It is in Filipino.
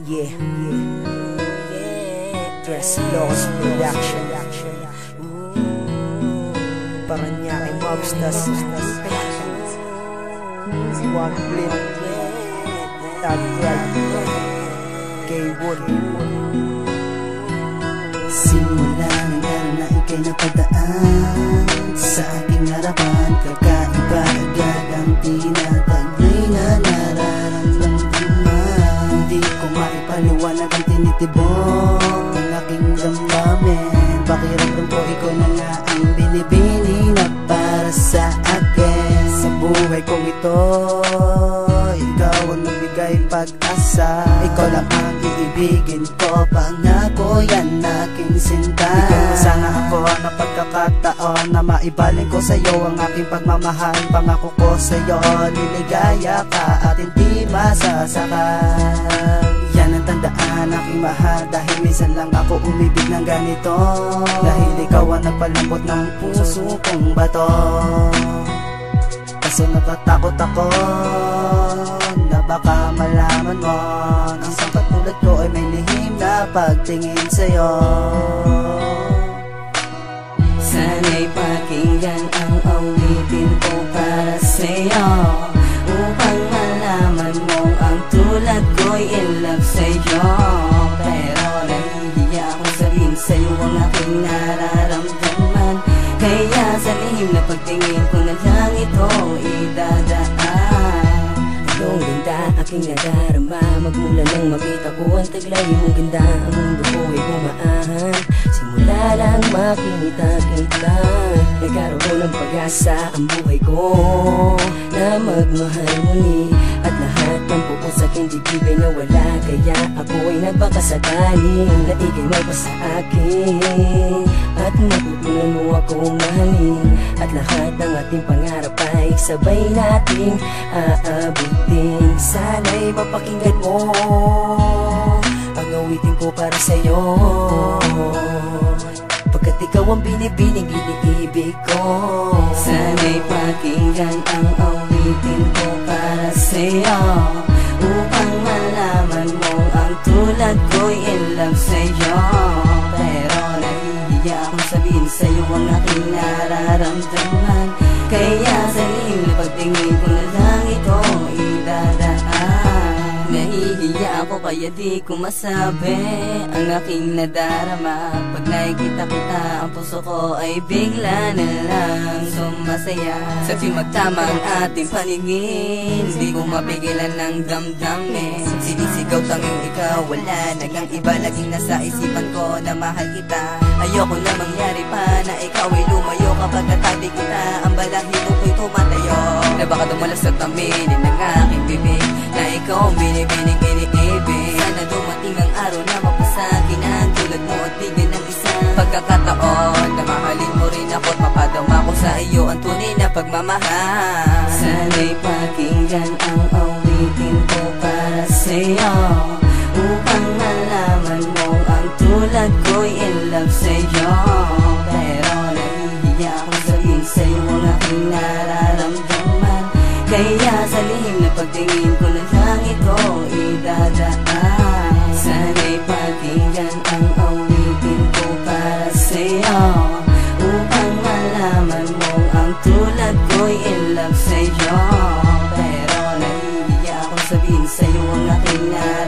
Yeah, Dress Lost Production, Paranaque Mobsters, One Flip, Tag Brad, K-Wood. Simula ng araw na ika'y napadaan sa aking harapan, kakaiba agad ang tinataglay na nararamdaman. Hindi ko maipaliwanag ang tinitibok ng aking damdamin. Pakiramdam ko ikaw na nga ang binibini na para sa akin. Sa buhay kong ito, ikaw ang nagbigay pag-asa. Ikaw lang ang iibigin ko, pangako yan aking sinta. Bigyan mo sana ako ng pagkakataon na maibaling ko sa'yo ang aking pagmamahal. Pangako ko sa'yo, liligaya ka at hindi masasakal. Yan ang tandaan aking mahal, dahil minsan lang ako umibig ng ganito. Dahil ikaw ang nagpalambot ng puso kong bato. Kasi natatakot ako na baka malaman mo ang isang katulad ko ay may lihim na pagtingin sa'yo. Sana'y pakinggan ang awitin ko para sa'yo, upang malaman mong ang tulad ko'y in love sa'yo. Pero nahihiya akong sabihin sa'yo ang aking nararamdaman, kaya sa lihim na pagtingin ko na lang ito idadaan. Anong ganda aking nadarama, magmula nang makita ko ang taglay mong ganda, ang mundo ko ay bumaahan. Simula lang makita kita, nagkaroon ng pag-asa ang buhay ko na magmahal muli. At lahat ng buo sa aking dibdib ay nawala, kaya ako ay nagbakasakali na ika'y may pa sa akin at matutunan mo akong mahalin. At lahat ng ating pangarap ay sabay nating aabutin. Sana'y mapakinggan mo ang awitin ko para sa'yo, pagkat ikaw ang binibining iniibig ko. Sana'y pakinggan ang awitin ko para sa'yo, upang malaman mo ang tulad ko'y in love sa'yo. Pero nahihiya akong sabihin sa'yo ang aking nararamdaman, kaya sa lihim na pagtingin ko na lang ito idadaan. Nahihiya ako kaya di ko masabi ang aking nadarama. Pag nakikita kita, ang puso ko ay bigla na lang sumasaya. Sa tuwing magtama ang ating paningin, di ko mapigilan ng damdamin. Sinisigaw tanging ikaw, wala nagang iba. Laging nasa isipan ko na mahal kita. Ayoko na mangyari pa na ikaw ay lumayo. Kapag katabi kita, ang balahibo ko'y tumatayo. Na baka dumalas sa taminin ng aking bibig, na ikaw ang binibining iniibig. Sana dumating ang araw na mapasagin ang tulad mo at bigyan ng isang pagkakataon na mahalin mo rin ako at mapadama ko sa iyo ang tunay na pagmamahal. Sana'y pakinggan ang awitin ko para sa'yo, upang malaman mo ang tulad ko'y in love sa'yo. Pero nahihiya akong sabihin sa'yo ang aking nararamdaman, kaya sa lihim na pagtingin ko na lang ito idadaan. Sana'y pakinggan ang awitin ko para sa'yo, upang malaman mo ang tulad ko'y in love sa'yo. Pero nahihiya akong sabihin sa'yo ang aking nararamdaman,